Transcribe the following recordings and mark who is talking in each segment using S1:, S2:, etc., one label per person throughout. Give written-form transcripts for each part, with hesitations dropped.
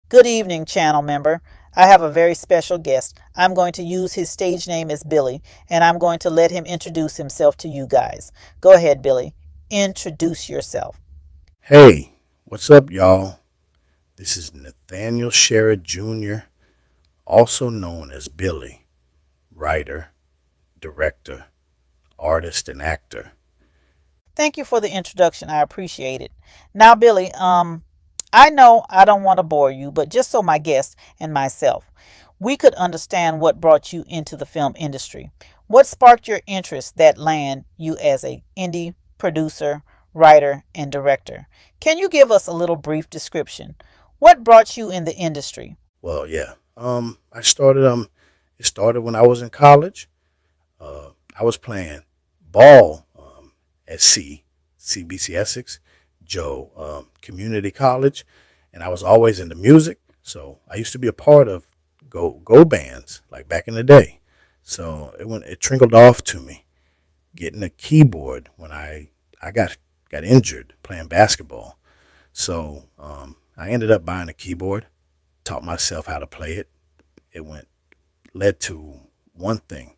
S1: Good evening, channel member. I have a very special guest. I'm going to use his stage name as Billy, and I'm going to let him introduce himself to you guys. Go ahead, Billy. Introduce yourself.
S2: Hey, what's up, y'all? This is Nathaniel Sherrod Jr., also known as Billy, writer, director, artist, and actor.
S1: Thank you for the introduction. I appreciate it. Now, Billy, I know I don't want to bore you, but just so my guest and myself, we could understand what brought you into the film industry. What sparked your interest that land you as a indie producer, writer, and director? Can you give us a little brief description? What brought you in the industry?
S2: Well, yeah. I started. It started when I was in college. I was playing ball at CBC Essex, Joe Community College, and I was always into music. So I used to be a part of go bands like back in the day. So it trickled off to me getting a keyboard when I got injured playing basketball. So I ended up buying a keyboard, taught myself how to play it. It went led to one thing,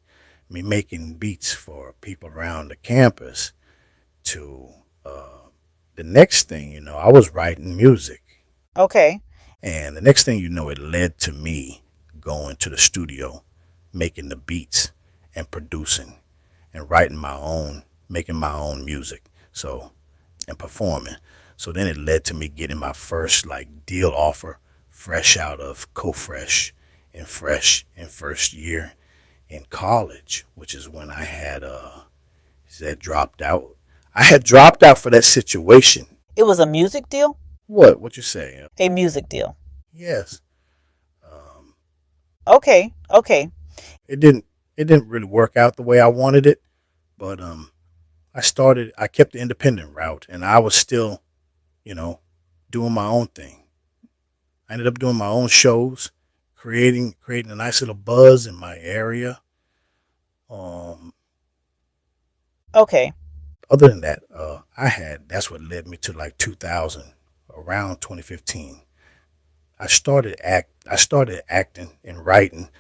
S2: me making beats for people around the campus. To the next thing you know, I was writing music,
S1: Okay,
S2: and the next thing you know, it led to me going to the studio, making the beats and producing and writing my own, making my own music. So and performing. So then it led to me getting my first like deal offer fresh out of co-fresh and fresh in first year in college, which is when I had that dropped out. I had dropped out for that situation.
S1: it was a music deal?
S2: What you say?
S1: A music deal.
S2: Yes. Um,
S1: Okay, okay,
S2: it didn't really work out the way I wanted it, but I kept the independent route, and I was still, you know, doing my own thing. I ended up doing my own shows, creating a nice little buzz in my area. Um,
S1: okay,
S2: Other than that, that's what led me to like 2000, around 2015. I started acting and writing.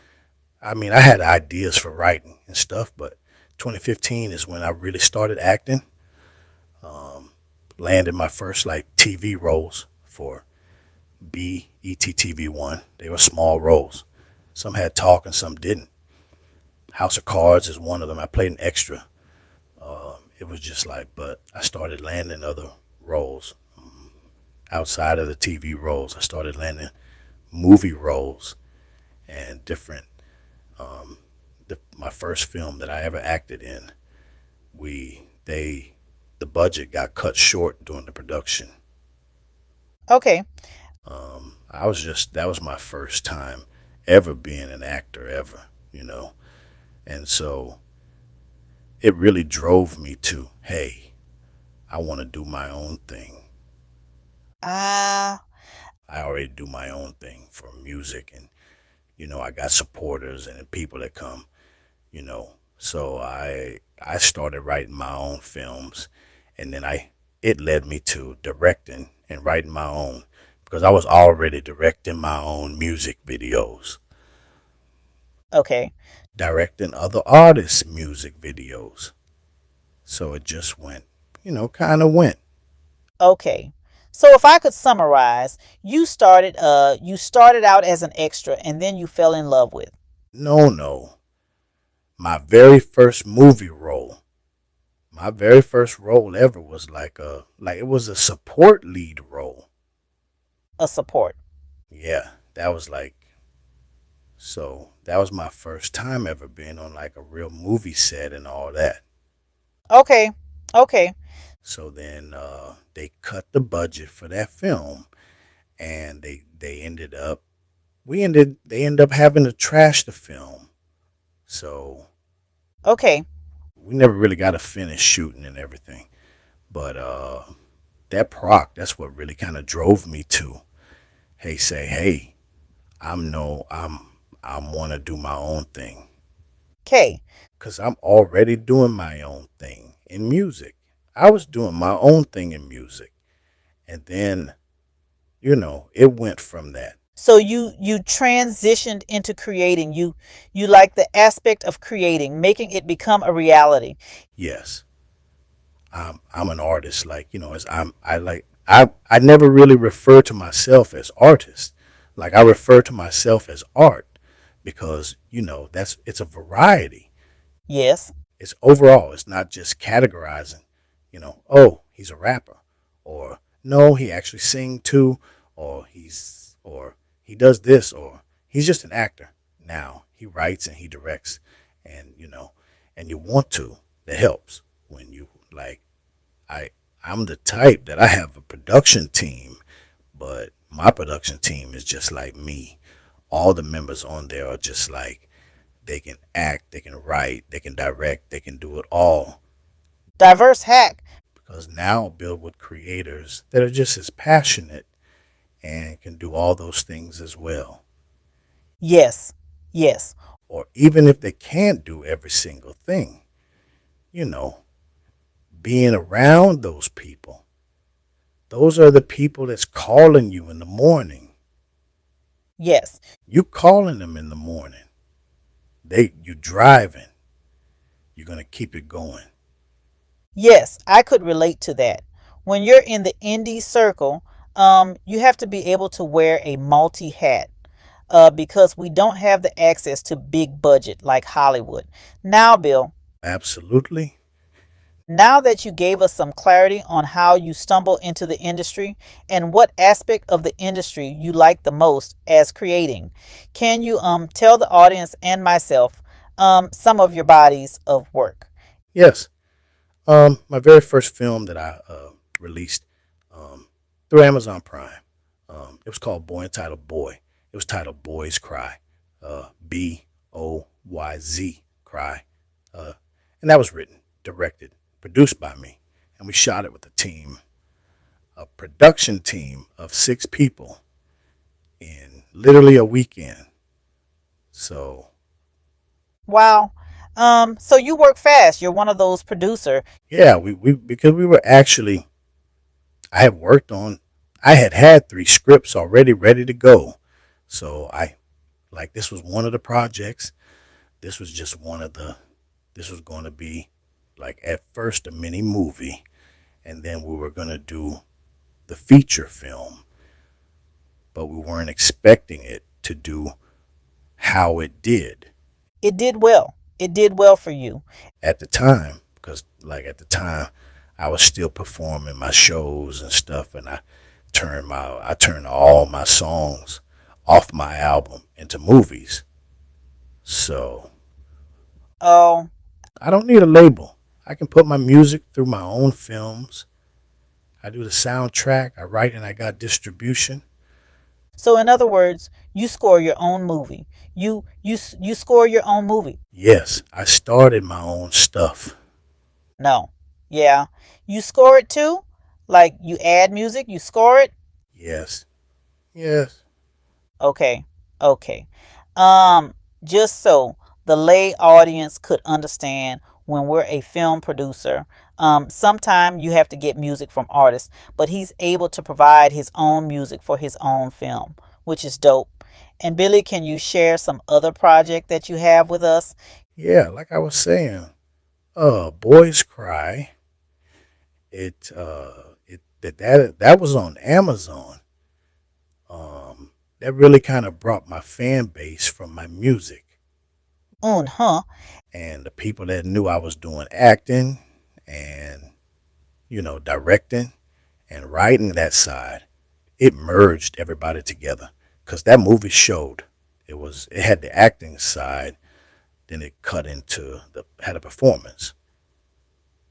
S2: I mean, I had ideas for writing and stuff, but 2015 is when I really started acting. Um, Landed my first like TV roles for BET TV1. They were small roles. Some had talk and some didn't. House of Cards is one of them. I played an extra. It was just like, but I started landing other roles outside of the TV roles. I started landing movie roles and different. Um, my first film that I ever acted in, the budget got cut short during the production.
S1: okay.
S2: I was just that was my first time ever being an actor ever. And so it really drove me to, hey, I want to do my own thing.
S1: Ah,
S2: I already do my own thing for music, and I got supporters and people that come, you know. So I started writing my own films, and then I it led me to directing and writing my own because I was already directing my own music videos,
S1: okay,
S2: directing other artists' music videos. So it just went, kind of went.
S1: okay. So if I could summarize, you started out as an extra and then you fell in love with.
S2: No, no. My very first movie role, my very first role ever was like it was a support lead role.
S1: A support.
S2: Yeah, that was like so that was my first time ever being on like a real movie set and all that.
S1: Okay, okay,
S2: So then they cut the budget for that film, and they ended up we ended they ended up having to trash the film. So
S1: okay,
S2: we never really got to finish shooting and everything. But that's what really kind of drove me to, hey, I want to do my own thing
S1: okay,
S2: because I'm already doing my own thing in music. I was doing my own thing in music, and then it went from that.
S1: So you transitioned into creating. You like the aspect of creating, making it become a reality.
S2: Yes, I'm an artist. Like, as I never really refer to myself as artist. Like, I refer to myself as art because that's it's a variety.
S1: Yes.
S2: It's overall. It's not just categorizing. Oh, he's a rapper, or no, he actually sing too, or he does this, or he's just an actor. Now he writes and he directs, and and you want to. That helps when you like. I I'm the type that I have a production team, but my production team is just like me. All the members on there are just like they can act, they can write, they can direct, they can do it all.
S1: Diverse hack.
S2: Because now I build with creators that are just as passionate and can do all those things as well.
S1: Yes. Yes.
S2: Or even if they can't do every single thing, you know, being around those people, those are the people that's calling you in the morning.
S1: Yes.
S2: You calling them in the morning. You driving. You're gonna keep it going.
S1: Yes, I could relate to that. When you're in the indie circle, you have to be able to wear a multi hat because we don't have the access to big budget like Hollywood. Now, Bill,
S2: Absolutely.
S1: now that you gave us some clarity on how you stumble into the industry and what aspect of the industry you like the most as creating, can you tell the audience and myself some of your bodies of work?
S2: Yes. My very first film that I released um, through Amazon Prime. It was called Boy Entitled Boy. It was titled Boys Cry, Boyz Cry, uh, and that was written, directed, produced by me, and we shot it with a production team of 6 people in literally a weekend. So
S1: Wow. So you work fast. You're one of those producer.
S2: yeah, we because we were actually I had worked on I had 3 scripts already ready to go. So this was one of the projects. This was just one of the this was going to be like at first a mini movie, and then we were going to do the feature film, but we weren't expecting it to do how it did
S1: It did well. It did well for you.
S2: at the time because at the time I was still performing my shows and stuff, and I turned all my songs off my album into movies. So
S1: Oh,
S2: I don't need a label. I can put my music through my own films. I do the soundtrack, I write, and I got distribution.
S1: so in other words, you score your own movie. You score your own movie.
S2: Yes, I started my own stuff.
S1: No. Yeah. You score it too? Like you add music, you score it?
S2: Yes, yes,
S1: Okay. Okay. Um, just so the lay audience could understand when we're a film producer, sometime you have to get music from artists, but he's able to provide his own music for his own film, which is dope. And Billy, can you share some other project that you have with us?
S2: yeah. Like I was saying, Boys Cry. That was on Amazon. That really kind of brought my fan base from my music
S1: Huh?
S2: and the people that knew I was doing acting and directing and writing that side. It merged everybody together because that movie showed it had the acting side, then it cut into the had a performance.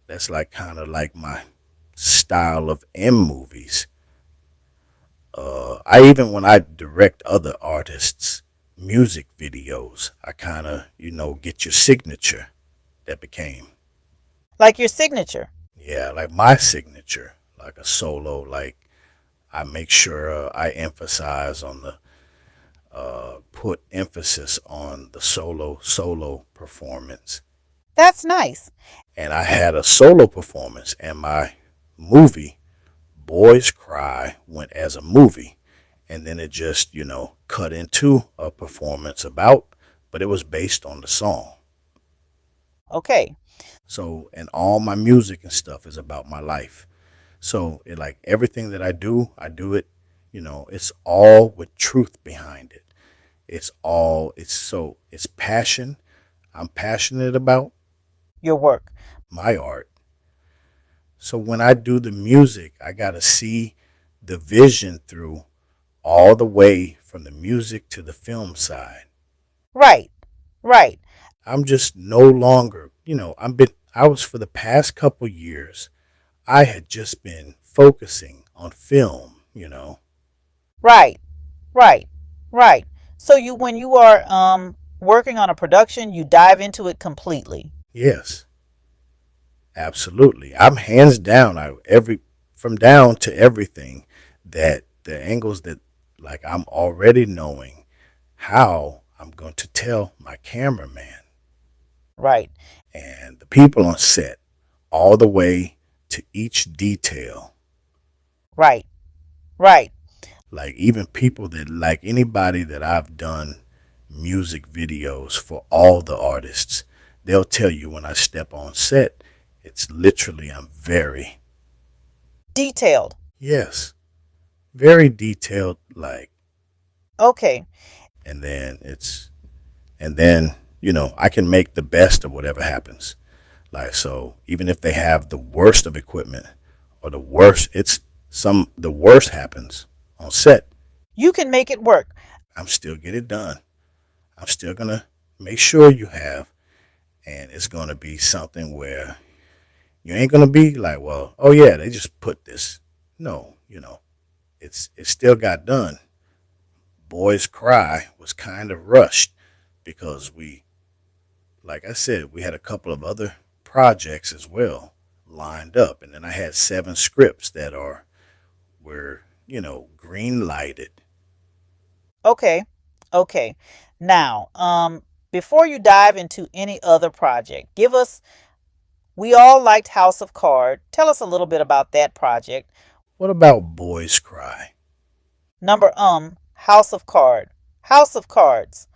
S2: That's like kind of like my style of M movies. I even when I direct other artists' music videos, I kind of get your signature. That became
S1: Like your signature.
S2: yeah like my signature, like a solo. Like I make sure I emphasize on the put emphasis on the solo performance.
S1: That's nice.
S2: And I had a solo performance, and my movie Boys Cry went as a movie, and then it just, cut into a performance about, but it was based on the song.
S1: Okay.
S2: So, and all my music and stuff is about my life. So, like everything that I do it, it's all with truth behind it. It's passion. I'm passionate about
S1: Your work.
S2: my art. So when I do the music, I got to see the vision through all the way from the music to the film side.
S1: Right. Right.
S2: I'm just no longer, I was for the past couple years, I had just been focusing on film.
S1: Right. Right. Right. So when you are working on a production, you dive into it completely.
S2: Yes, absolutely. I'm hands down, from down to everything, that the angles that, like, I'm already knowing how I'm going to tell my cameraman
S1: Right.
S2: and the people on set all the way to each detail.
S1: Right. Right.
S2: Like even people that, like anybody that I've done music videos for, all the artists, they'll tell you when I step on set, it's literally, I'm very,
S1: Detailed.
S2: yes, very detailed, like,
S1: Okay.
S2: and then I can make the best of whatever happens. Like, so even if they have the worst of equipment, or the worst happens on set,
S1: You can make it work.
S2: I'm still get it done. I'm still gonna make sure you have, and it's gonna be something where you ain't gonna be like, well, oh yeah, they just put this. No, it still got done. Boys Cry was kind of rushed because like I said, we had a couple of other projects as well lined up, and then I had 7 scripts that were green lighted.
S1: Okay. Okay. Now, before you dive into any other project, we all liked House of Cards. Tell us a little bit about that project.
S2: What about Boys Cry?
S1: Number House of Cards. House of Cards.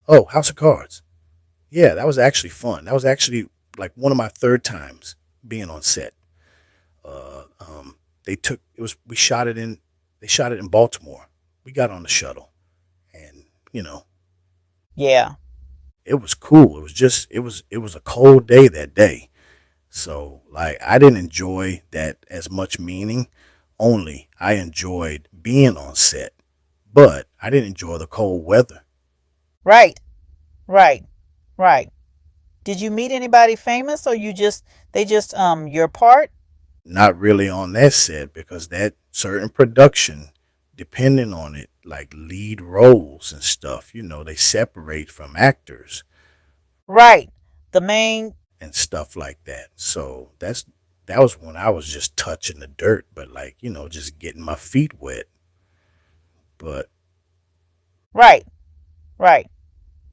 S2: Oh, House of Cards. Yeah, that was actually fun. That was actually like one of my third times being on set. They took it was we shot it in they shot it in Baltimore. We got on the shuttle, and
S1: Yeah.
S2: it was cool. It was a cold day that day. So, like, I didn't enjoy that as much, meaning only I enjoyed being on set, but I didn't enjoy the cold weather.
S1: Right. Right. Right. Did you meet anybody famous, or they just your part?
S2: Not really on that set, because that certain production, depending on it, like lead roles and stuff, they separate from actors
S1: Right. The main.
S2: and stuff like that. So that was when I was just touching the dirt, but, like, just getting my feet wet. But
S1: Right. Right.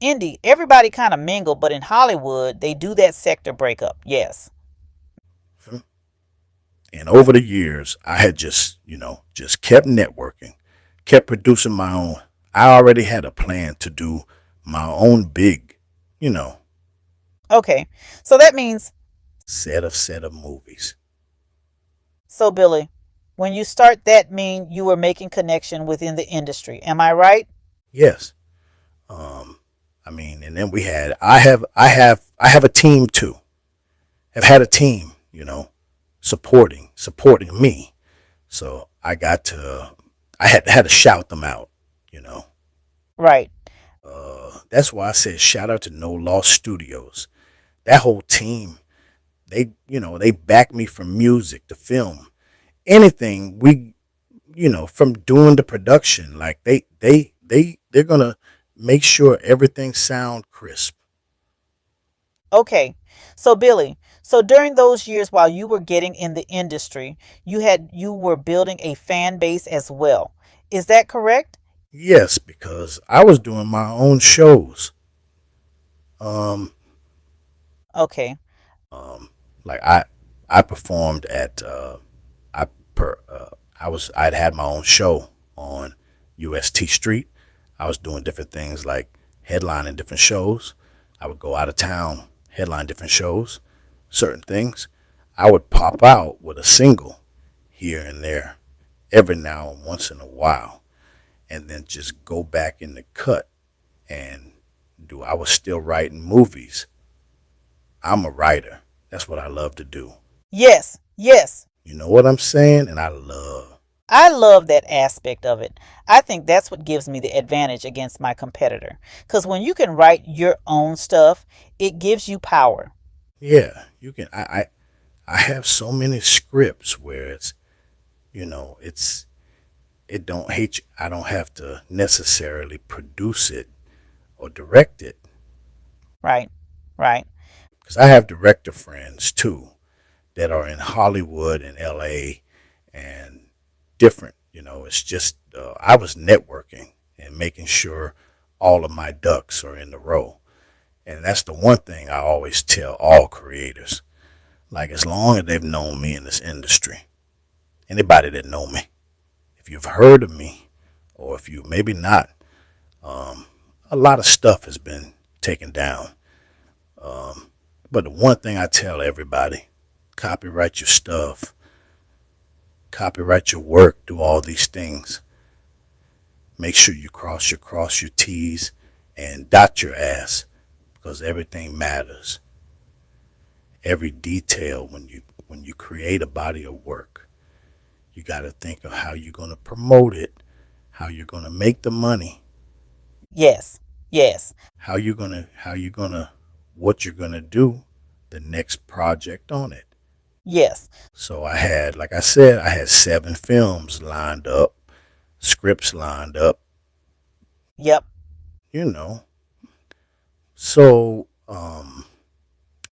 S1: Indy, everybody kind of mingled, but in Hollywood, they do that sector breakup. Yes.
S2: and over the years, I had just kept networking, kept producing my own. I already had a plan to do my own big, you know,
S1: Okay. So that means,
S2: set of movies.
S1: so Billy, when you start that mean you were making connection within the industry. Am I right?
S2: Yes. Um, I mean, and then I have a team too. Have had a team, supporting me. So I had to shout them out, you know.
S1: Right.
S2: That's why I said shout out to No Loss Studios. That whole team, they back me from music to film, anything from doing the production. Like they're gonna make sure everything sound crisp.
S1: Okay. So Billy, so during those years while you were getting in the industry, you were building a fan base as well. Is that correct?
S2: Yes, because I was doing my own shows. Um,
S1: Okay.
S2: like I performed at I per I was I'd had my own show on UST Street. I was doing different things like headlining different shows. I would go out of town, headline different shows, certain things. I would pop out with a single here and there every now and once in a while, and then just go back in the cut and do. I was still writing movies. I'm a writer. That's what I love to do.
S1: Yes, yes.
S2: You know what I'm saying? And
S1: I love that aspect of it. I think that's what gives me the advantage against my competitor. Because when you can write your own stuff, it gives you power.
S2: yeah, you can. I have so many scripts where it's, it don't hate you. I don't have to necessarily produce it or direct it,
S1: Right, right.
S2: because I have director friends too that are in Hollywood and LA and different. It's just I was networking and making sure all of my ducks are in the row. And that's the one thing I always tell all creators. Like, as long as they've known me in this industry, anybody that know me, if you've heard of me, or if you maybe not, a lot of stuff has been taken down. But the one thing I tell everybody, copyright your stuff, copyright your work, do all these things. Make sure you cross your T's and dot your A's, because everything matters. Every detail when you create a body of work, you got to think of how you're going to promote it, how you're going to make the money,
S1: Yes, yes,
S2: what you're going to do the next project on it.
S1: yes.
S2: So like I said, I had 7 films lined up, scripts lined up,
S1: Yep.
S2: you know. So,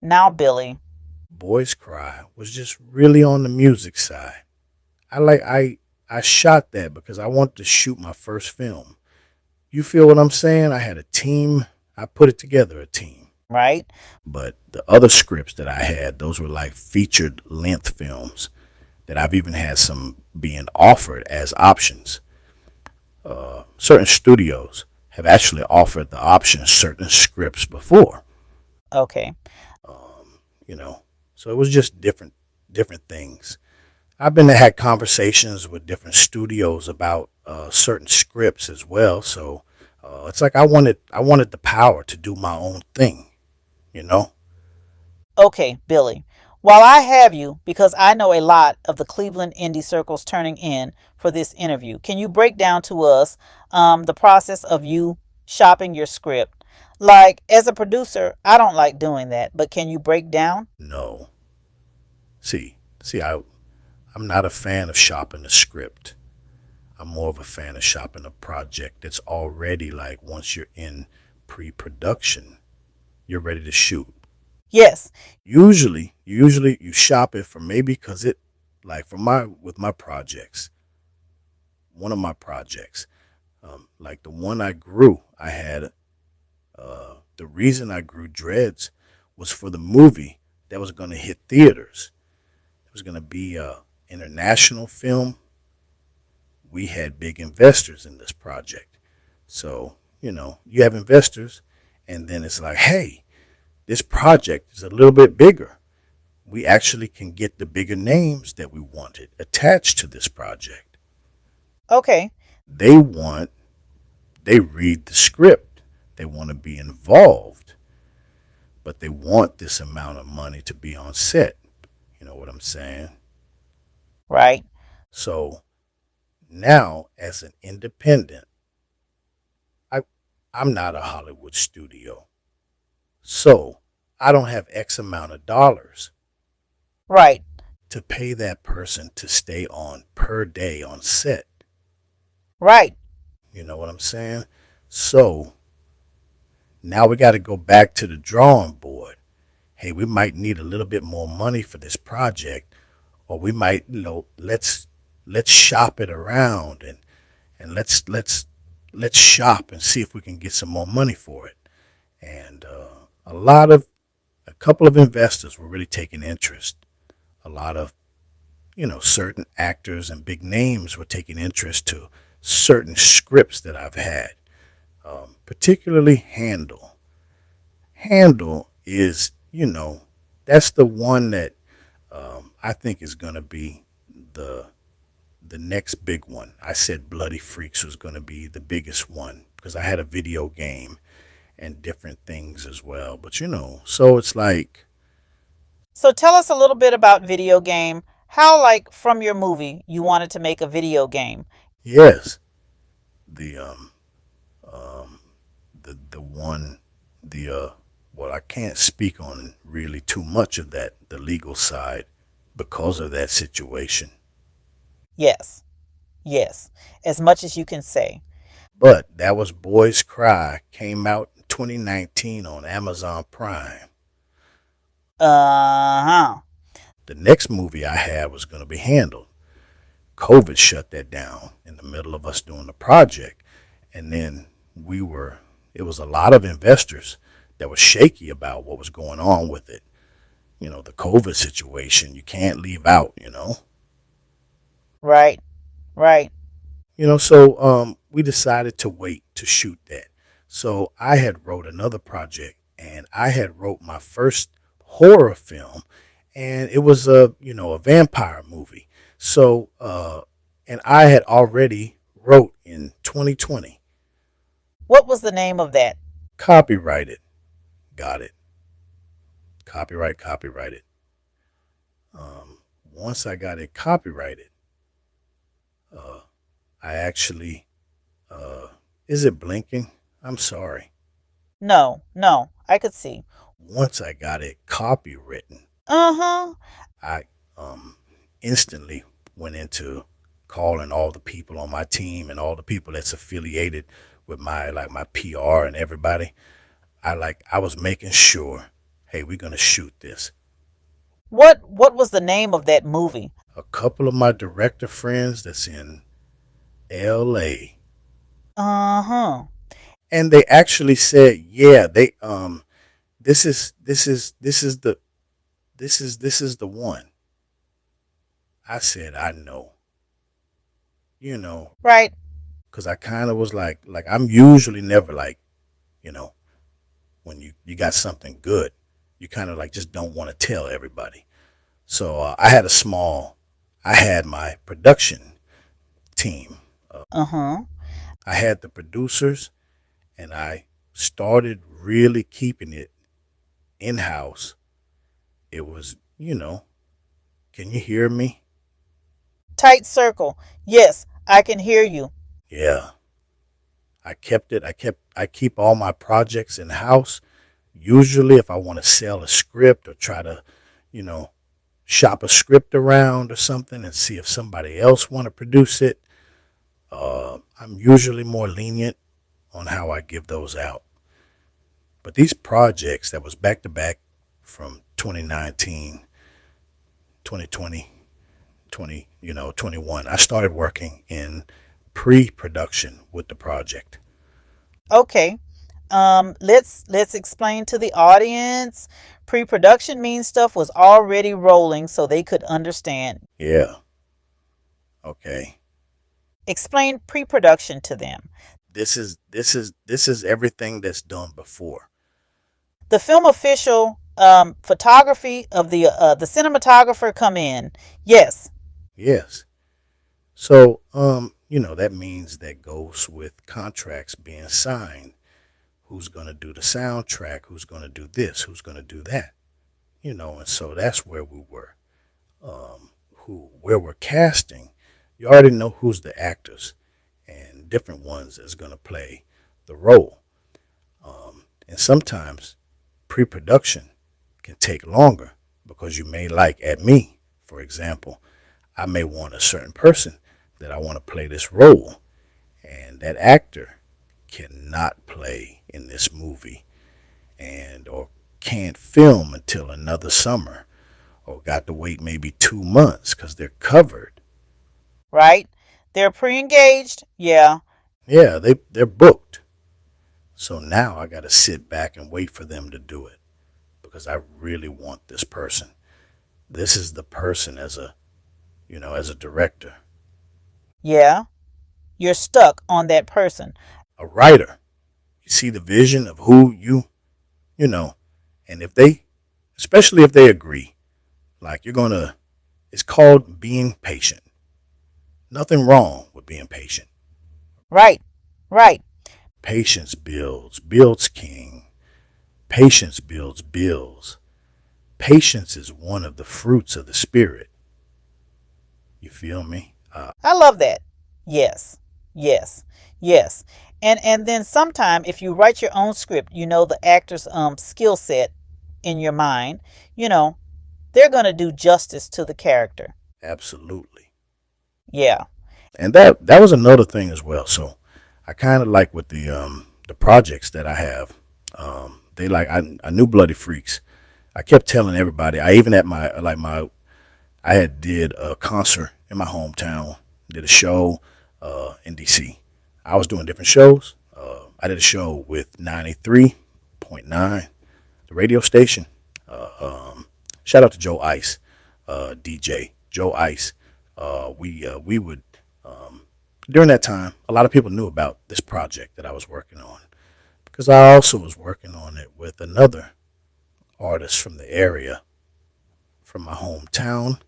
S1: Now, Billy.
S2: Boys Cry was just really on the music side. I shot that because I wanted to shoot my first film. You feel what I'm saying? I had a team. I put it together, a team.
S1: Right?
S2: But the other scripts that I had, those were like featured length films that I've even had some being offered as options. Certain studios have actually offered the option certain scripts before.
S1: Okay.
S2: You know, so it was just different things. I've been had conversations with different studios about certain scripts as well. So it's like I wanted the power to do my own thing. You know.
S1: Okay, Billy. While I have you, because I know a lot of the Cleveland indie circles turning in for this interview, can you break down to us the process of you shopping your script? Like, as a producer, I don't like doing that, but can you break down?
S2: No. See, I'm not a fan of shopping a script. I'm more of a fan of shopping a project that's already, like, once you're in pre-production, you're ready to shoot.
S1: Yes.
S2: Usually you shop it for maybe because it, like with my projects, one of my projects, like the one I grew, I had, the reason I grew Dreads was for the movie that was going to hit theaters. It was going to be a international film. We had big investors in this project. So, you have investors, and then it's like, hey, this project is a little bit bigger. We actually can get the bigger names that we wanted attached to this project.
S1: Okay.
S2: They read the script. They want to be involved, but they want this amount of money to be on set. You know what I'm saying?
S1: Right.
S2: So now, as an independent, I'm not a Hollywood studio. So I don't have X amount of dollars
S1: Right.
S2: to pay that person to stay on per day on set.
S1: Right.
S2: You know what I'm saying? So now we got to go back to the drawing board. Hey, we might need a little bit more money for this project, or we might, let's shop it around and let's shop and see if we can get some more money for it. And a couple of investors were really taking interest. A lot of, certain actors and big names were taking interest to certain scripts that I've had, particularly Handle. Handle is, that's the one that I think is going to be the the next big one. I said Bloody Freaks was going to be the biggest one because I had a video game and different things as well. But so it's like,
S1: So tell us a little bit about video game. How, like, from your movie, you wanted to make a video game.
S2: yes, the um the one the well, I can't speak on really too much of that, the legal side, because of that situation.
S1: Yes, yes, as much as you can say.
S2: But that was Boys Cry, came out in 2019 on Amazon Prime.
S1: Uh-huh.
S2: The next movie I had was going to be Handled. COVID shut that down in the middle of us doing the project. And then it was a lot of investors that were shaky about what was going on with it. The COVID situation, you can't leave out.
S1: Right, right.
S2: So we decided to wait to shoot that. So I had wrote another project and I had wrote my first horror film, and it was a vampire movie. So and I had already wrote in 2020.
S1: What was the name of that?
S2: Copyrighted. Got it. Copyrighted. Once I got it copyrighted, uh, I actually, is it blinking? I'm sorry.
S1: No, no, I could see.
S2: Once I got it copywritten,
S1: Uh-huh.
S2: I instantly went into calling all the people on my team and all the people that's affiliated with my PR and everybody. I was making sure, hey, we're gonna shoot this.
S1: What was the name of that movie?
S2: A couple of my director friends that's in LA,
S1: Uh-huh.
S2: and they actually said, yeah, they this is the one. I said, I know, you know,
S1: Right.
S2: because I kind of was like I'm usually never like, you know, when you got something good, you kind of like just don't want to tell everybody. So I had my production team.
S1: Uh-huh.
S2: I had the producers, and I started really keeping it in house. It was, can you hear me?
S1: Tight circle. Yes, I can hear you.
S2: Yeah, I kept it. I keep all my projects in house. Usually, if I want to sell a script or try to, you know, shop a script around or something and see if somebody else want to produce it, I'm usually more lenient on how I give those out. But these projects that was back to back from 2019, 2020, 21, I started working in pre-production with the project.
S1: Okay. Let's explain to the audience. Pre-production means stuff was already rolling so they could understand.
S2: Yeah. Okay.
S1: Explain pre-production to them.
S2: This is everything that's done before.
S1: The film official photography of the cinematographer come in. Yes.
S2: Yes. So that means that goes with contracts being signed. Who's gonna do the soundtrack? Who's gonna do this? Who's gonna do that? And so that's where we were. Where we're casting, you already know who's the actors and different ones that's gonna play the role. And sometimes pre-production can take longer because you may like at me, for example, I may want a certain person that I want to play this role, and that actor cannot play in this movie and or can't film until another summer or got to wait maybe 2 months because they're covered.
S1: Right? They're pre-engaged. Yeah.
S2: Yeah, they're booked. So now I got to sit back and wait for them to do it because I really want this person. This is the person as a director.
S1: Yeah. You're stuck on that person.
S2: A writer, you see the vision of who you know, and if they, especially if they agree, like you're gonna, it's called being patient. Nothing wrong with being patient.
S1: Right, right.
S2: Patience builds king. Patience builds bills. Patience is one of the fruits of the spirit. You feel me?
S1: I love that. Yes, yes, yes. And then sometime if you write your own script, you know the actor's skill set in your mind, you know, they're gonna do justice to the character.
S2: Absolutely.
S1: Yeah.
S2: And that was another thing as well. So I kind of like with the projects that I have. They like I knew Bloody Freaks. I kept telling everybody. I even at my I had did a concert in my hometown. Did a show in DC. I was doing different shows. I did a show with 93.9, the radio station. Uh, um, Shout out to Joe Ice, DJ Joe Ice. We would um, during that time, a lot of people knew about this project that I was working on because I also was working on it with another artist from the area, from my hometown,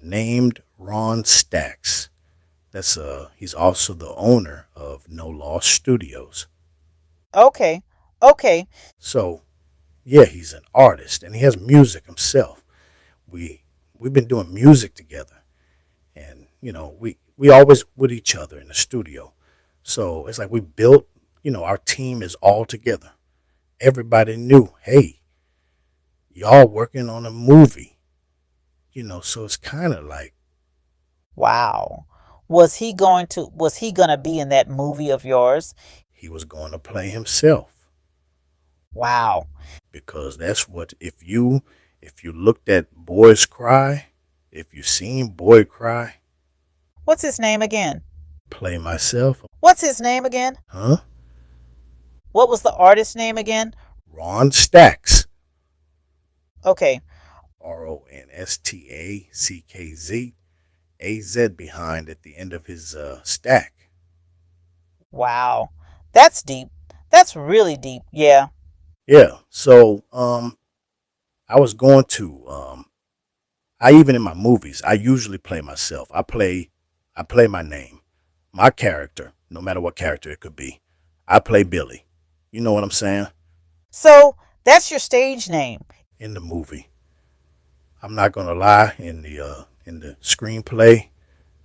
S2: named Ron Stacks. That's He's also the owner of No Loss Studios.
S1: Okay. Okay.
S2: So yeah, he's an artist and he has music himself. We we've been doing music together, and we always with each other in the studio. So it's like we built. Our team is all together. Everybody knew, hey, y'all working on a movie. So it's kind of like
S1: Wow. Was he gonna be in that movie of yours?
S2: he was going to play himself
S1: Wow.
S2: because that's what if you looked at Boys Cry, if you seen Boy Cry,
S1: What's his name again?
S2: play myself,
S1: What's his name again?
S2: huh?
S1: What was the artist's name again?
S2: Ron Stacks,
S1: Okay.
S2: Ronstackz, behind at the end of his stack.
S1: Wow. That's deep. That's really deep. Yeah.
S2: Yeah. So I was going to I even in my movies I usually play myself. I play my name, my character, no matter what character it could be. I play Billy. You know what I'm saying?
S1: So that's your stage name.
S2: In the movie, I'm not gonna lie. In the screenplay,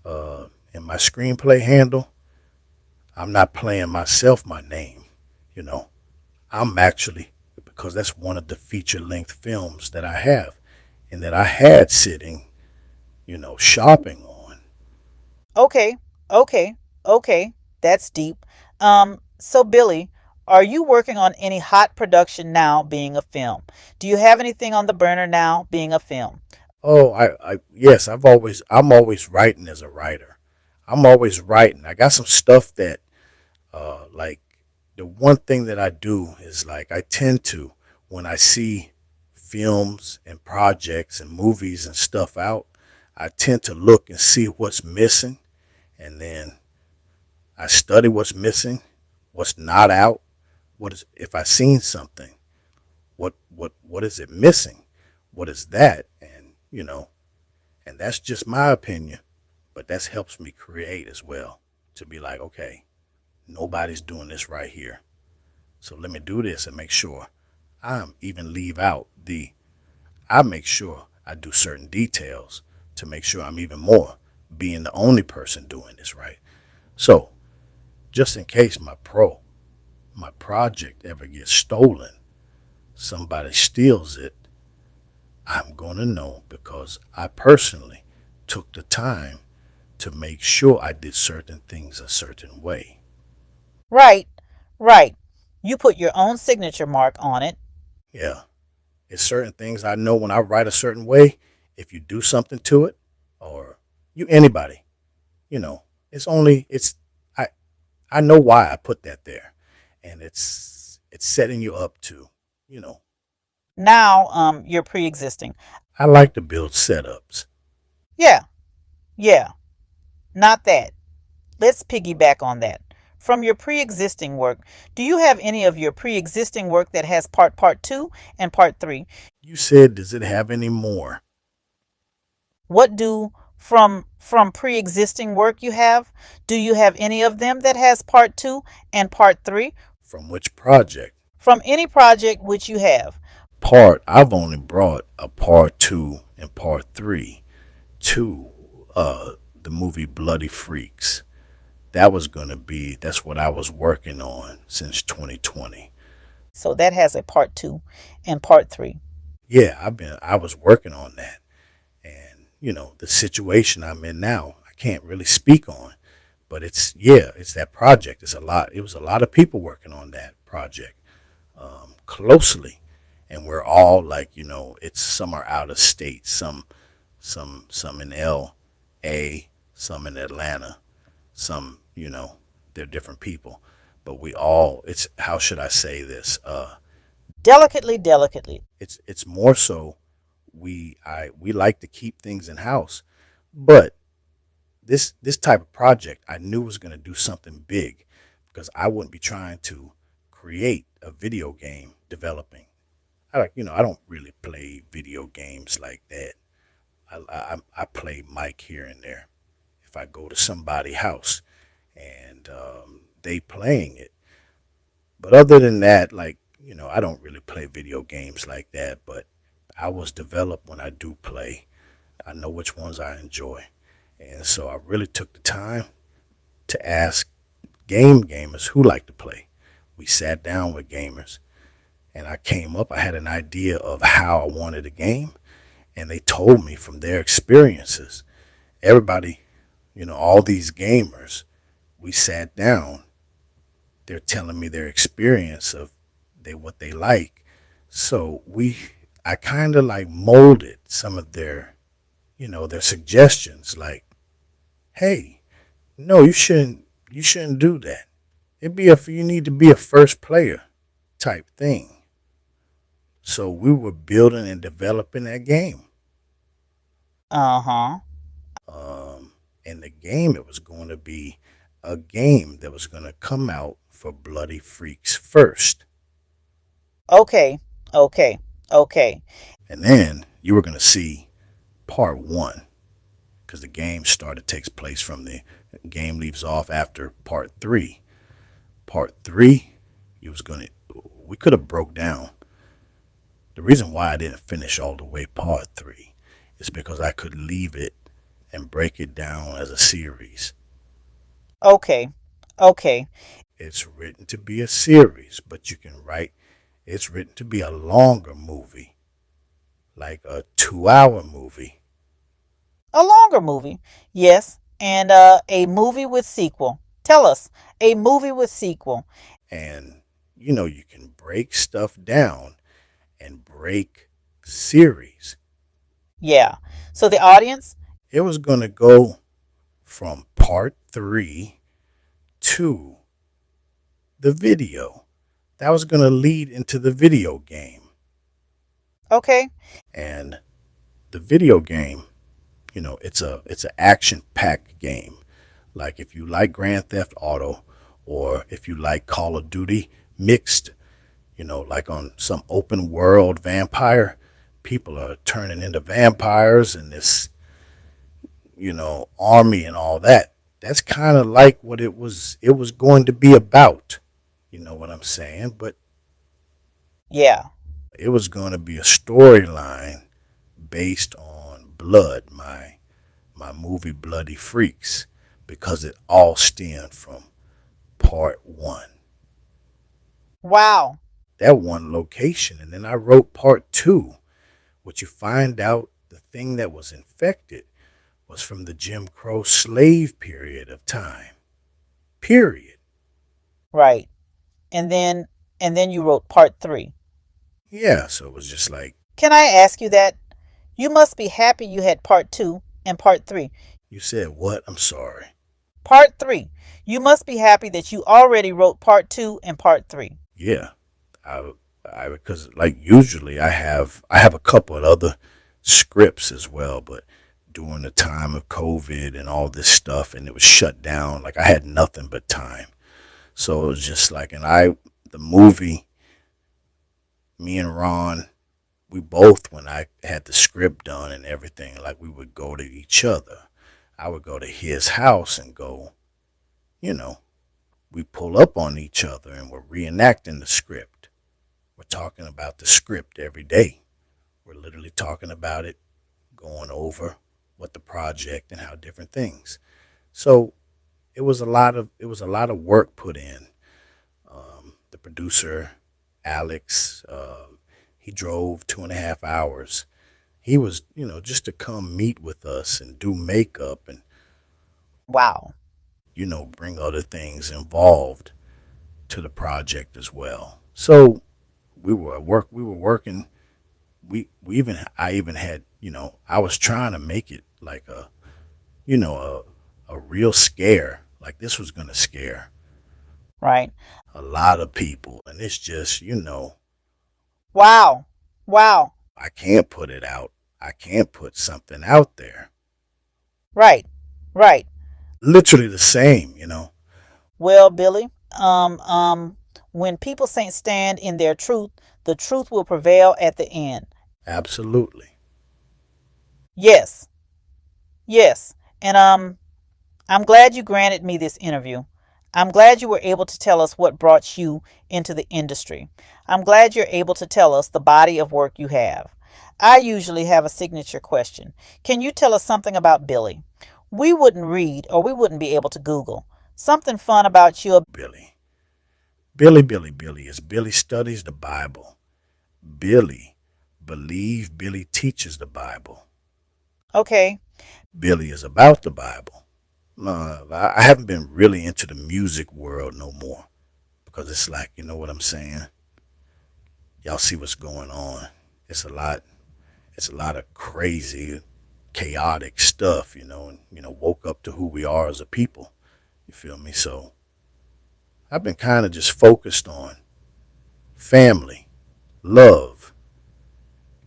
S2: in my screenplay handle, I'm not playing myself my name. You know, I'm actually because that's one of the feature length films that I have and that I had sitting, shopping on.
S1: Okay. Okay. Okay. That's deep. So Billy, are you working on any hot production now being a film? Do you have anything on the burner now being a film?
S2: Oh, yes, I'm always writing as a writer. I'm always writing. I got some stuff that, like, the one thing that I do is like I tend to when I see films and projects and movies and stuff out, I tend to look and see what's missing, and then I study what's missing, what's not out, what is if I seen something, what is it missing, what is that, and and that's just my opinion, but that helps me create as well to be like, okay, nobody's doing this right here, so let me do this and make sure I'm even leave out the I make sure I do certain details to make sure I'm even more being the only person doing this right. So just in case my project ever gets stolen, somebody steals it, I'm going to know because I personally took the time to make sure I did certain things a certain way.
S1: Right. Right. You put your own signature mark on it.
S2: Yeah, it's certain things I know when I write a certain way, if you do something to it or anybody, you know, it's I I know why I put that there. And it's setting you up to, you know,
S1: Now, you're pre-existing.
S2: I like to build setups.
S1: Yeah. Yeah. Not that. Let's piggyback on that. From your pre-existing work, do you have any of your pre-existing work that has part 2 and part 3?
S2: You said, does it have any more?
S1: What do from pre-existing work you have? Do you have any of them that has part 2 and part 3?
S2: From which project?
S1: From any project which you have.
S2: I've only brought a part 2 and part 3 to the movie Bloody Freaks. That's what I was working on since 2020.
S1: So that has a part 2 and part 3.
S2: Yeah, I was working on that. And, the situation I'm in now, I can't really speak on. But it's that project. It's a lot. It was a lot of people working on that project closely. And we're all like, it's some are out of state, some in LA, some in Atlanta, some, they're different people. But it's, how should I say this?
S1: Delicately.
S2: It's more so we like to keep things in house, but this type of project I knew was going to do something big, because I wouldn't be trying to create a video game developing. I don't really play video games like that. I play Mike here and there. If I go to somebody's house and they playing it, but other than that, like, I don't really play video games like that. But I was developed when I do play. I know which ones I enjoy, and so I really took the time to ask gamers who like to play. We sat down with gamers, and I had an idea of how I wanted a game, and they told me from their experiences. Everybody, all these gamers, we sat down. They're telling me their experience of what they like. So I kind of like molded some of their suggestions. Like, hey, no, you shouldn't do that. You need to be a first player type thing. So we were building and developing that game.
S1: Uh-huh.
S2: And the game, it was going to be a game that was going to come out for Bloody Freaks first.
S1: Okay.
S2: And then you were going to see part 1, because the takes place from the game leaves off after part 3. Part 3, we could have broke down. The reason why I didn't finish all the way part 3 is because I could leave it and break it down as a series.
S1: Okay.
S2: It's written to be a series, but it's written to be a longer movie, like a 2-hour movie.
S1: A longer movie, yes, and a movie with sequel. Tell us, a movie with sequel.
S2: And, you can break stuff down and break series.
S1: Yeah, so the audience?
S2: It was going to go from part 3 to the video. That was going to lead into the video game.
S1: Okay.
S2: And the video game, it's an action-packed game. Like if you like Grand Theft Auto, or if you like Call of Duty mixed, like on some open world vampire, people are turning into vampires and this, army and all that. That's kind of like what it was going to be about. You know what I'm saying? But
S1: yeah,
S2: it was going to be a storyline based on blood, my movie Bloody Freaks, because it all stemmed from part 1.
S1: Wow.
S2: That one location. And then I wrote part 2, which you find out the thing that was infected was from the Jim Crow slave period of time. Period.
S1: Right. And then you wrote part 3.
S2: Yeah, so it was just like...
S1: Can I ask you that? You must be happy you had part 2 and part 3.
S2: You said what? I'm sorry.
S1: Part 3. You must be happy that you already wrote part 2 and part 3.
S2: Yeah. Because like usually I have a couple of other scripts as well, but during the time of COVID and all this stuff, and it was shut down. Like I had nothing but time. So it was just like, the movie, me and Ron, we both, when I had the script done and everything, like we would go to each other. I would go to his house and go, you know, we pull up on each other and we're reenacting the script. We're talking about the script every day. We're literally talking about it, going over what the project and how different things. So it was a lot of work put in. The producer, Alex, he drove 2.5 hours. He was, just to come meet with us and do makeup and,
S1: Wow.
S2: bring other things involved to the project as well. So we were working. I even had, I was trying to make it like a real scare. Like this was going to scare
S1: Right.
S2: a lot of people. And it's just,
S1: Wow. Wow.
S2: I can't put it out. I can't put something out there.
S1: Right. Right.
S2: Literally the same.
S1: Well, Billy, when people stand in their truth, the truth will prevail at the end.
S2: Absolutely.
S1: Yes. Yes. And I'm glad you granted me this interview. I'm glad you were able to tell us what brought you into the industry. I'm glad you're able to tell us the body of work you have. I usually have a signature question. Can you tell us something about Billy? We wouldn't read or we wouldn't be able to Google. Something fun about you.
S2: Billy. Billy is Billy studies the Bible. Billy Billy teaches the Bible.
S1: Okay.
S2: Billy is about the Bible. I haven't been really into the music world no more because it's like, you know what I'm saying? Y'all see what's going on. It's a lot. It's a lot of crazy, chaotic stuff, and woke up to who we are as a people. You feel me? So I've been kind of just focused on family, love,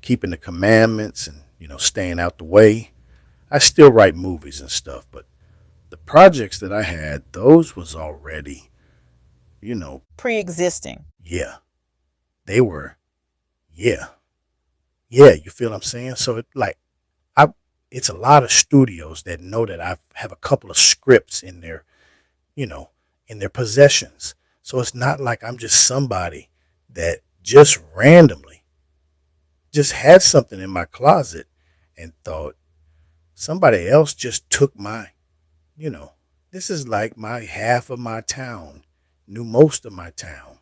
S2: keeping the commandments, and staying out the way. I still write movies and stuff, but the projects that I had, those was already,
S1: Pre-existing.
S2: yeah, they were, yeah, yeah. You feel what I'm saying? So it's a lot of studios that know that I have a couple of scripts in their, in their possessions. So it's not like I'm just somebody that just randomly just had something in my closet and thought somebody else just took this is like my half of my town, knew most of my town.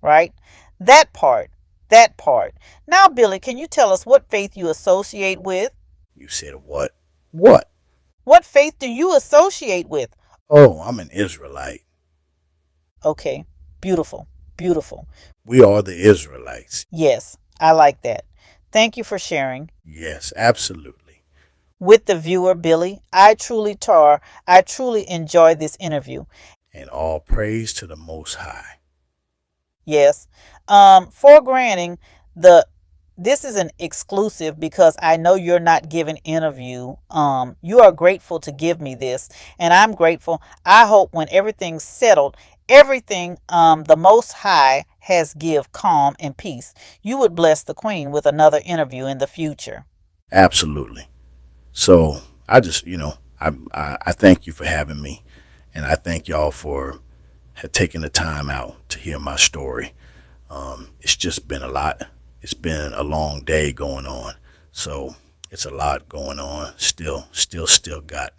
S1: Right? That part. That part. Now, Billy, can you tell us what faith you associate with?
S2: You said what? What?
S1: What faith do you associate with?
S2: Oh, I'm an Israelite.
S1: Okay. Beautiful. Beautiful.
S2: We are the Israelites.
S1: Yes, I like that. Thank you for sharing.
S2: Yes, absolutely.
S1: With the viewer, Billy, I truly enjoyed this interview.
S2: And all praise to the Most High.
S1: Yes. For granting this is an exclusive because I know you're not giving interview. You are grateful to give me this, and I'm grateful. I hope when everything's settled, everything the Most High has give calm and peace, you would bless the Queen with another interview in the future.
S2: Absolutely. So I just, I thank you for having me, and I thank y'all for taking the time out to hear my story. It's just been a lot. It's been a long day going on, so it's a lot going on. Still got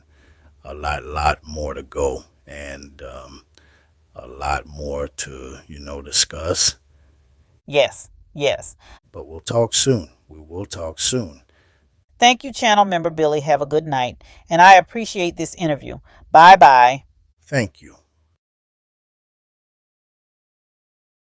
S2: a lot more to go, and a lot more to discuss.
S1: Yes, yes.
S2: But we'll talk soon. We will talk soon.
S1: Thank you, channel member Billy. Have a good night, and I appreciate this interview. Bye bye.
S2: Thank you.